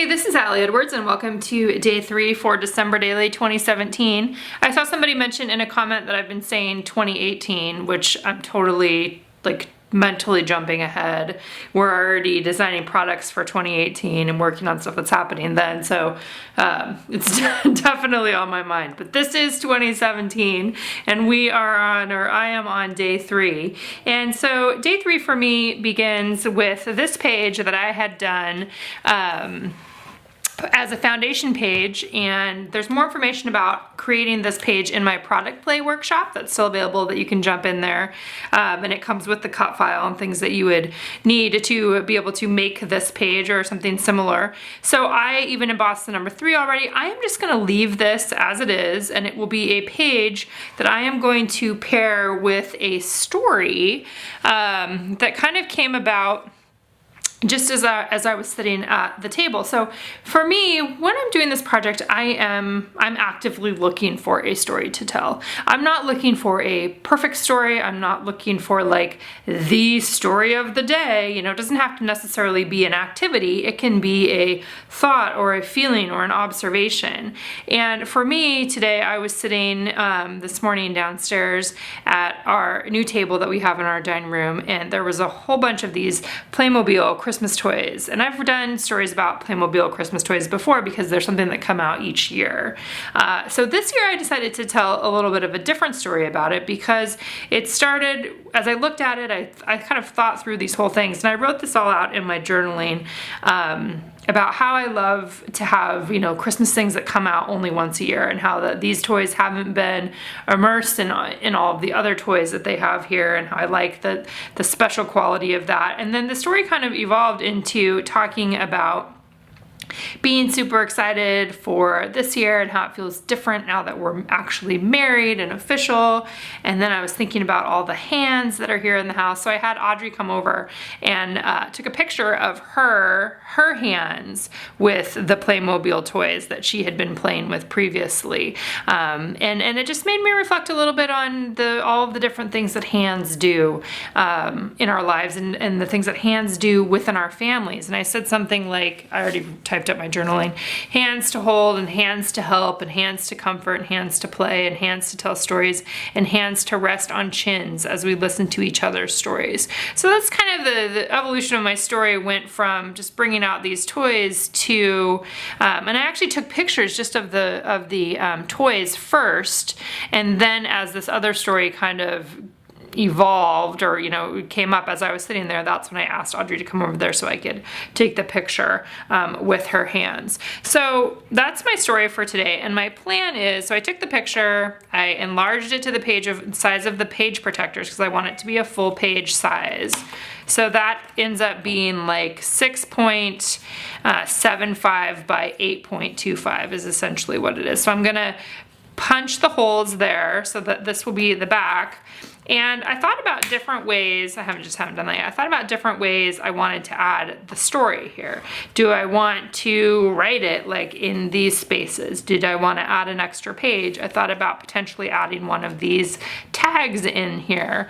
Hey, this is Allie Edwards and welcome to day 3 for December Daily 2017. I saw somebody mention in a comment that I've been saying 2018, which I'm totally mentally jumping ahead. We're already designing products for 2018 and working on stuff that's happening then, so it's definitely on my mind. But this is 2017 and I am on day 3. And so day 3 for me begins with this page that I had done as a foundation page, and there's more information about creating this page in my product play workshop that's still available that you can jump in there, and it comes with the cut file and things that you would need to be able to make this page or something similar. So I even embossed the number 3 already. I am just going to leave this as it is, and it will be a page that I am going to pair with a story that kind of came about just as I was sitting at the table. So for me, when I'm doing this project, I'm actively looking for a story to tell. I'm not looking for a perfect story. I'm not looking for like the story of the day. You know, it doesn't have to necessarily be an activity. It can be a thought or a feeling or an observation. And for me today, I was sitting this morning downstairs at our new table that we have in our dining room, and there was a whole bunch of these Playmobil Christmas toys. And I've done stories about Playmobil Christmas toys before because there's something that come out each year. So this year I decided to tell a little bit of a different story about it because it started, as I looked at it, I kind of thought through these whole things, and I wrote this all out in my journaling about how I love to have, you know, Christmas things that come out only once a year, and how these toys haven't been immersed in all of the other toys that they have here, and how I like the special quality of that. And then the story kind of evolved into talking about being super excited for this year and how it feels different now that we're actually married and official. And then I was thinking about all the hands that are here in the house. So I had Audrey come over and took a picture of her hands with the Playmobil toys that she had been playing with previously. And it just made me reflect a little bit on all of the different things that hands do in our lives, and the things that hands do within our families. And I said something like, I already typed up my journaling, hands to hold and hands to help and hands to comfort and hands to play and hands to tell stories and hands to rest on chins as we listen to each other's stories. So that's kind of the evolution of my story. Went from just bringing out these toys to, and I actually took pictures just of the toys first, and then as this other story kind of evolved, or came up as I was sitting there, that's when I asked Audrey to come over there so I could take the picture with her hands. So that's my story for today, and my plan is, so I took the picture, I enlarged it to the size of the page protectors because I want it to be a full page size. So that ends up being like 6.75 by 8.25 is essentially what it is. So I'm gonna punch the holes there so that this will be the back. And I thought about different ways, I haven't done that yet. I thought about different ways I wanted to add the story here. Do I want to write it like in these spaces? Did I want to add an extra page? I thought about potentially adding one of these tags in here.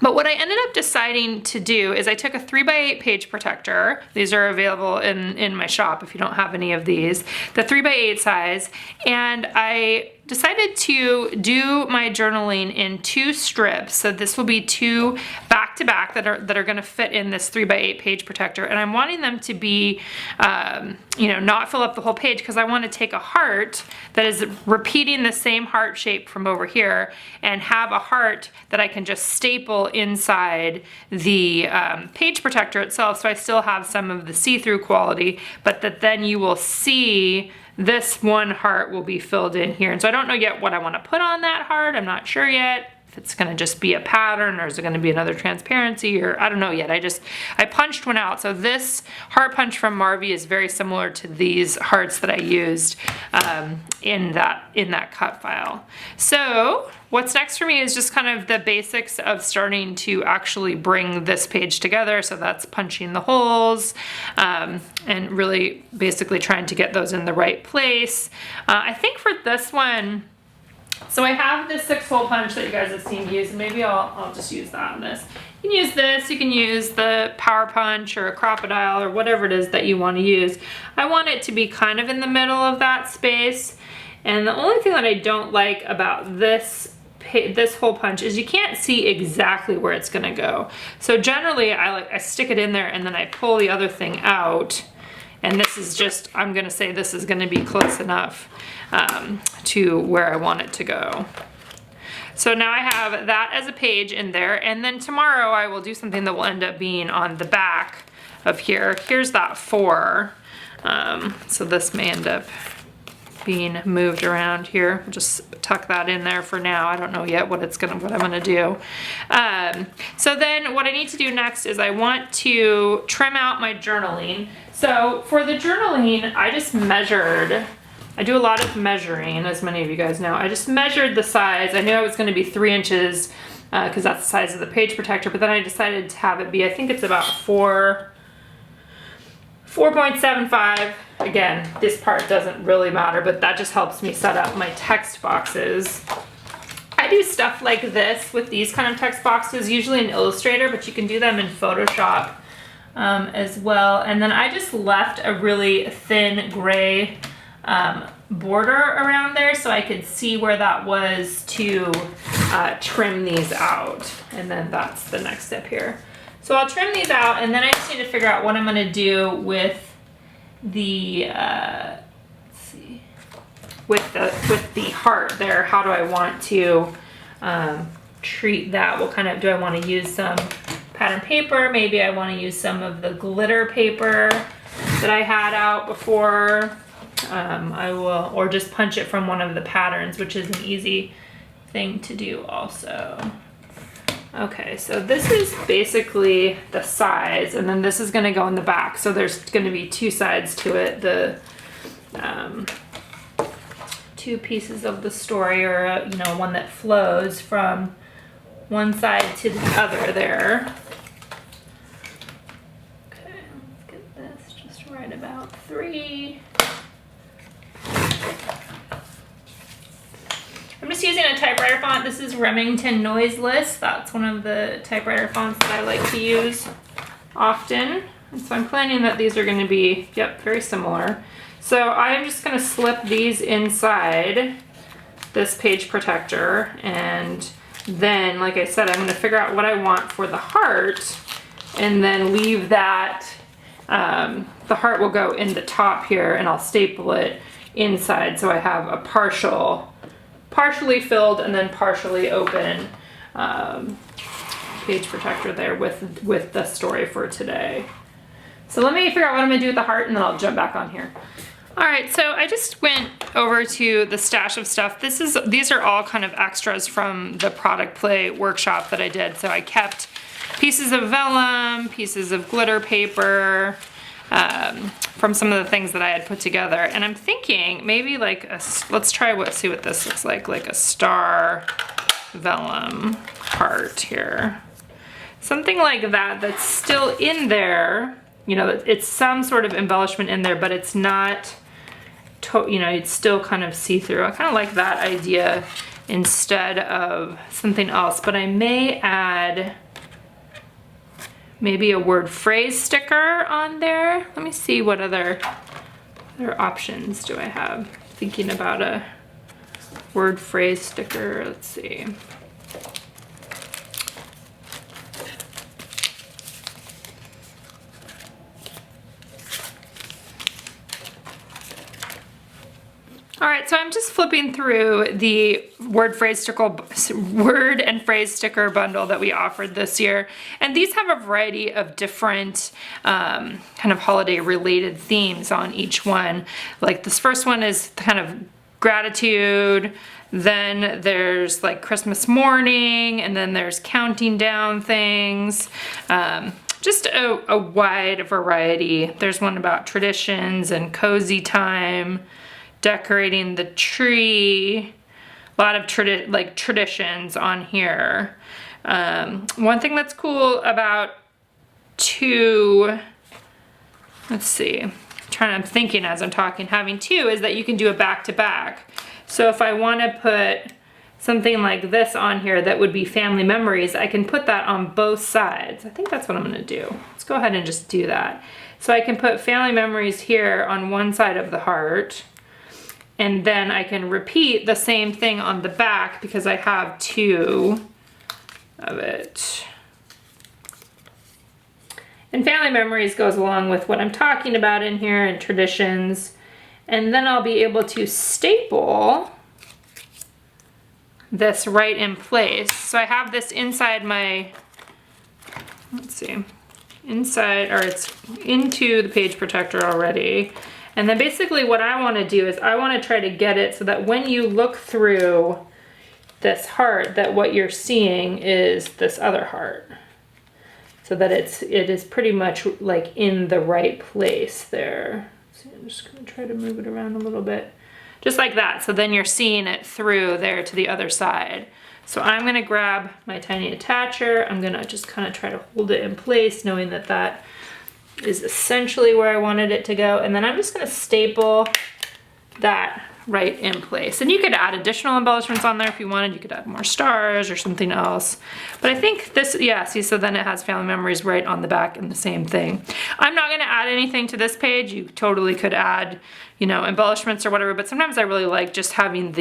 But what I ended up deciding to do is I took a 3x8 page protector. These are available in my shop if you don't have any of these. The 3x8 size, and I decided to do my journaling in 2 strips. So this will be 2 back-to-back that are going to fit in this 3x8 page protector, and I'm wanting them to be, not fill up the whole page, because I want to take a heart that is repeating the same heart shape from over here, and have a heart that I can just staple inside the page protector itself, so I still have some of the see-through quality, but that then you will see this one heart will be filled in here. And so I don't know yet what I want to put on that heart. I'm not sure yet if it's going to just be a pattern, or is it going to be another transparency, or I don't know yet. I punched one out. So this heart punch from Marvy is very similar to these hearts that I used in that cut file. So what's next for me is just kind of the basics of starting to actually bring this page together. So that's punching the holes and really basically trying to get those in the right place. I think for this one, So I have this 6-hole punch that you guys have seen me use, and maybe I'll just use that on this. You can use this, you can use the power punch or a crocodile or whatever it is that you want to use. I want it to be kind of in the middle of that space. And the only thing that I don't like about this hole punch is you can't see exactly where it's gonna go. So generally I stick it in there and then I pull the other thing out, and this is just, I'm gonna say this is gonna be close enough to where I want it to go. So now I have that as a page in there, and then tomorrow I will do something that will end up being on the back of here. Here's that 4. So this may end up being moved around here. We'll just tuck that in there for now. I don't know yet what I'm gonna do. So then what I need to do next is I want to trim out my journaling. So for the journaling, I just measured. I do a lot of measuring, as many of you guys know. I just measured the size. I knew it was gonna be 3 inches because that's the size of the page protector, but then I decided to have it be, I think it's about 4.75. Again, this part doesn't really matter, but that just helps me set up my text boxes. I do stuff like this with these kind of text boxes, usually in Illustrator, but you can do them in Photoshop as well. And then I just left a really thin gray border around there so I could see where that was to trim these out. And then that's the next step here. So I'll trim these out, and then I just need to figure out what I'm gonna do with the let's see, with the heart there. How do I want to treat that? What kind of, do I want to use some pattern paper? Maybe I want to use some of the glitter paper that I had out before. I will, or just punch it from one of the patterns, which is an easy thing to do also. Okay, so this is basically the size, and then this is gonna go in the back. So there's gonna be 2 sides to it. The 2 pieces of the story, or you know, one that flows from one side to the other there. Okay, let's get this just right about 3. I'm just using a typewriter font. This is Remington Noiseless. That's one of the typewriter fonts that I like to use often. And so I'm planning that these are going to be, yep, very similar. So I'm just going to slip these inside this page protector. And then, like I said, I'm going to figure out what I want for the heart and then leave that. The heart will go in the top here, and I'll staple it inside so I have a partially filled and then partially open page protector there with the story for today. So let me figure out what I'm gonna do with the heart, and then I'll jump back on here. All right, so I just went over to the stash of stuff. These are all kind of extras from the product play workshop that I did. So I kept pieces of vellum, pieces of glitter paper, from some of the things that I had put together. And I'm thinking maybe like let's try see what this looks like a star vellum heart here. Something like that that's still in there, you know, it's some sort of embellishment in there, but it's not, you know, it's still kind of see-through. I kind of like that idea instead of something else, but I may add maybe a word phrase sticker on there. Let me see what other options do I have. Thinking about a word phrase sticker, let's see. All right, so I'm just flipping through the word and phrase sticker bundle that we offered this year. And these have a variety of different kind of holiday related themes on each one. Like this first one is kind of gratitude. Then there's like Christmas morning, and then there's counting down things. Just a wide variety. There's one about traditions and cozy time. Decorating the tree, a lot of traditions on here. One thing that's cool about I'm thinking as I'm talking, having 2 is that you can do a back-to-back. So if I want to put something like this on here that would be family memories, I can put that on both sides. I think that's what I'm gonna do. Let's go ahead and just do that. So I can put family memories here on one side of the heart, and then I can repeat the same thing on the back because I have two of it. And family memories goes along with what I'm talking about in here and traditions. And then I'll be able to staple this right in place. So I have this inside my, let's see, inside, or it's into the page protector already. And then basically what I want to do is I want to try to get it so that when you look through this heart, that what you're seeing is this other heart. So that it is pretty much like in the right place there. So I'm just gonna try to move it around a little bit. Just like that, so then you're seeing it through there to the other side. So I'm gonna grab my tiny attacher, I'm gonna just kind of try to hold it in place, knowing that that is essentially where I wanted it to go. And then I'm just gonna staple that right in place. And you could add additional embellishments on there if you wanted. You could add more stars or something else. But I think this, yeah, see, so then it has family memories right on the back and the same thing. I'm not gonna add anything to this page. You totally could add, you know, embellishments or whatever, but sometimes I really like just having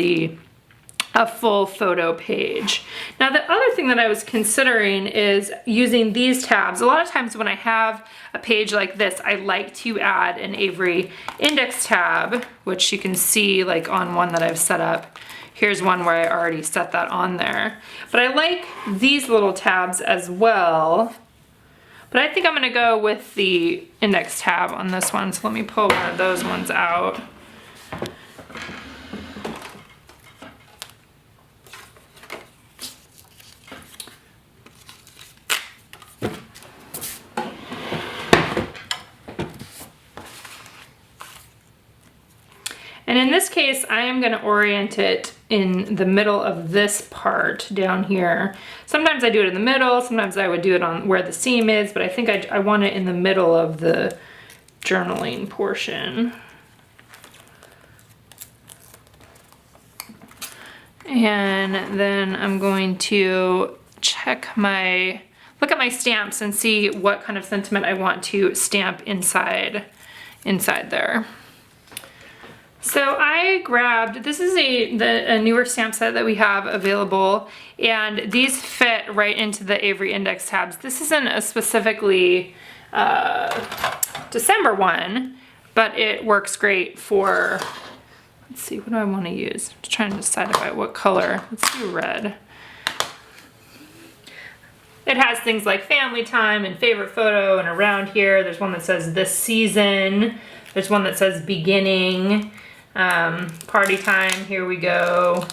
a full photo page. Now the other thing that I was considering is using these tabs. A lot of times when I have a page like this, I like to add an Avery index tab, which you can see like on one that I've set up. Here's one where I already set that on there. But I like these little tabs as well. But I think I'm gonna go with the index tab on this one. So let me pull one of those ones out. And in this case, I am gonna orient it in the middle of this part down here. Sometimes I do it in the middle, sometimes I would do it on where the seam is, but I think I want it in the middle of the journaling portion. And then I'm going to look at my stamps and see what kind of sentiment I want to stamp inside there. So I grabbed, this is a newer stamp set that we have available, and these fit right into the Avery index tabs. This isn't a specifically December one, but it works great for, let's see, what do I want to use? I'm just trying to decide what color. Let's do red. It has things like family time and favorite photo, and around here there's one that says this season, there's one that says beginning. Party time, here we go.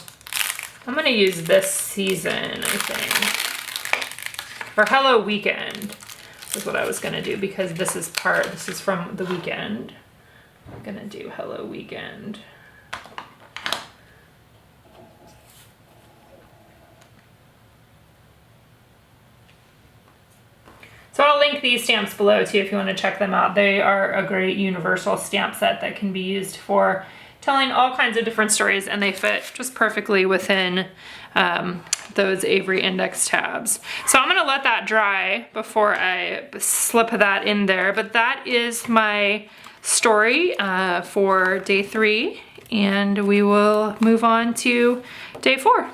I'm gonna use this season, I think. Or Hello Weekend is what I was gonna do, because this is from the weekend. I'm gonna do Hello Weekend. So I'll link these stamps below too if you want to check them out. They are a great universal stamp set that can be used for telling all kinds of different stories, and they fit just perfectly within those Avery index tabs. So I'm gonna let that dry before I slip that in there, but that is my story for day 3, and we will move on to day 4.